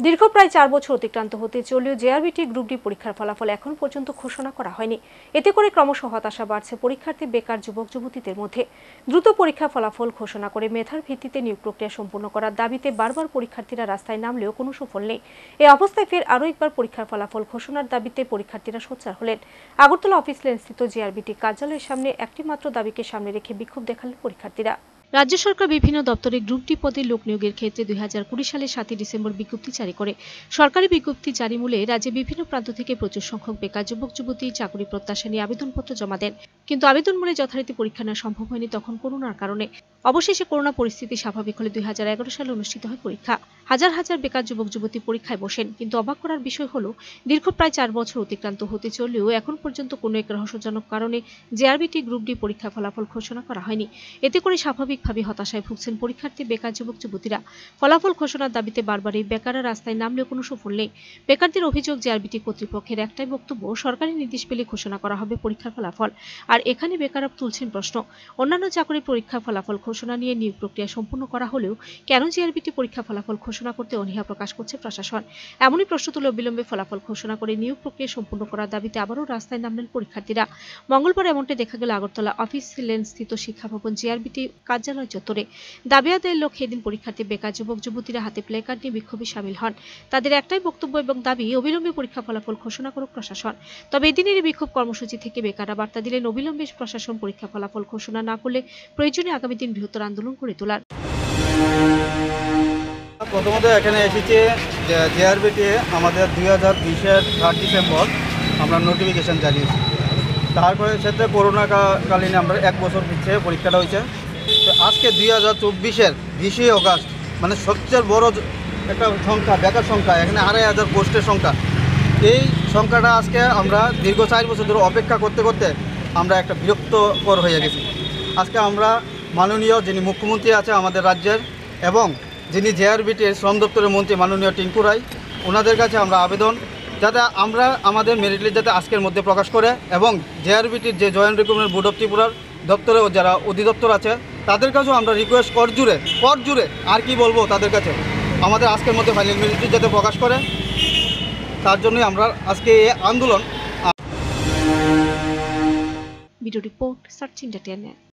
দীর্ঘ প্রায় 4 বছর অতিক্রান্ত হতে চলেও জেআরবিটি গ্রুপ ডি পরীক্ষার ফলাফল এখন পর্যন্ত ঘোষণা করা হয়নি। এতে করে ক্রমশ হতাশা বাড়ছে পরীক্ষার্থী, বেকার যুবক যুবতীদের মধ্যে। দ্রুত পরীক্ষা ফলাফল ঘোষণা করে মেধার ভিত্তিতে নিয়োগ প্রক্রিয়া সম্পূর্ণ করার দাবিতে বারবার পরীক্ষার্থীরা রাস্তায় নামলেও কোনো সুফল নেই। এই অবস্থায় ফের আরও একবার পরীক্ষার ফলাফল ঘোষণার দাবিতে পরীক্ষার্থীরা সোচ্চার হলেন। আগরতলা অফিস লেনস্থিত জেআরবিটি কার্যালয়ের সামনে একটি মাত্র দাবিকে সামনে রেখে বিক্ষোভ দেখালেন পরীক্ষার্থীরা। রাজ্য সরকার বিভিন্ন দপ্তরে গ্রুপ ডি পদে লোক নিয়োগের ক্ষেত্রে 2020 সালের 7 ডিসেম্বর বিজ্ঞপ্তি জারি করে। সরকারি বিজ্ঞপ্তি জারি মূলে রাজ্যে বিভিন্ন প্রান্ত থেকে প্রচুর সংখ্যক বেকার যুবক যুবতী চাকরি প্রত্যাশা নিয়ে আবেদনপত্র জমা দেন, কিন্তু আবেদন মূলে যথারীতি পরীক্ষা নেওয়া সম্ভব হয়নি তখন করোনার কারণে। অবশেষে করোনা পরিস্থিতি স্বাভাবিক হলে 2011 সালে অনুষ্ঠিত হয় পরীক্ষা। হাজার হাজার বেকার যুবক যুবতী পরীক্ষায় বসেন, কিন্তু অবাক করার বিষয় হলো দীর্ঘ প্রায় 4 বছর অতিক্রান্ত হতে চলেও এখন পর্যন্ত কোনো এক রহস্যজনক কারণে জেআরবিটি গ্রুপ ডি পরীক্ষা ফলাফল ঘোষণা করা হয়নি। এতে করে স্বাভাবিকভাবে হতাশায় ভুগছেন পরীক্ষার্থী, বেকার যুবক যুবতীরা। ফলাফল ঘোষণার দাবিতে বারবারই বেকাররা রাস্তায় নামলেও কোনো সুফল নেই। বেকারদের অভিযোগ, জেআরবিটি কর্তৃপক্ষের একটাই বক্তব্য, সরকারি নির্দেশ পেলে ঘোষণা করা হবে পরীক্ষার ফলাফল। আর এখানে বেকাররা তুলছেন প্রশ্ন, অন্যান্য চাকরির পরীক্ষার ফলাফল ঘোষণা নিয়ে নিয়োগ প্রক্রিয়া সম্পূর্ণ করা হলেও কেন জেআরবিটি পরীক্ষা ফলাফল ঘোষণা করতে অনীহা প্রকাশ করছে প্রশাসন? এমনই প্রশ্ন তুলে অবিলম্বে ফলাফল ঘোষণা করে নিয়োগ প্রক্রিয়া সম্পূর্ণ করার দাবিতে আবারও রাস্তায় নামলেন পরীক্ষার্থীরা। মঙ্গলবার এমনটি দেখা গেল আগরতলা অফিস লেন স্থিত শিক্ষা ভবন জেআরবিটি কার্যালয় চত্বরে। দাবি আদায়ের লক্ষ্যে এদিন পরীক্ষার্থী, বেকার যুবক যুবতীরা হাতে প্লেকার্ড নিয়ে বিক্ষোভে সামিল হন। তাদের একটাই বক্তব্য এবং দাবি, অবিলম্বে পরীক্ষা ফলাফল ঘোষণা করুক প্রশাসন। তবে এদিনের এই বিক্ষোভ কর্মসূচি থেকে বেকাররা বার্তা দিলেন, অবিলম্বে প্রশাসন পরীক্ষা ফলাফল ঘোষণা না করলে প্রয়োজনে আগামী দিন বৃহত্তর আন্দোলন করে তোলার। প্রথমত এখানে এসেছি জেআরবিটি আমাদের 2020-এর 3 ডিসেম্বর আমরা নোটিফিকেশান জানিয়েছি। তারপরে সেটা করোনাকালীন আমরা 1 বছর পিছিয়ে পরীক্ষাটা হয়েছে। তো আজকে 2024-এর 20 অগাস্ট, মানে সবচেয়ে বড় একটা সংখ্যা, বেকার সংখ্যা, এখানে 2,500 পোস্টের সংখ্যা। এই সংখ্যাটা আজকে আমরা দীর্ঘ 4 বছর ধরে অপেক্ষা করতে করতে আমরা একটা বিরক্তকর হয়ে গেছি। আজকে আমরা মাননীয় যিনি মুখ্যমন্ত্রী আছে আমাদের রাজ্যের এবং যিনি জেআরবিটির শ্রম দপ্তরের মন্ত্রী মাননীয় টিঙ্কু রায়, ওনাদের কাছে আমরা আবেদন যাতে আমরা আমাদের মেরিট লিস্ট যাতে আজকের মধ্যে প্রকাশ করে এবং জেআরবিটির যে জয়েন্ট রিক্রুটমেন্ট বোর্ড অফ ত্রিপুরার দপ্তরে যারা অধিদপ্তর আছে তাদের কাছেও আমরা রিকোয়েস্ট করজুড়ে আর কি বলবো, তাদের কাছে আমাদের আজকের মধ্যে ফাইনাল মেরিট লিস্ট যাতে প্রকাশ করে, তার জন্যই আমরা আজকে এই আন্দোলন। Video report search entertainment.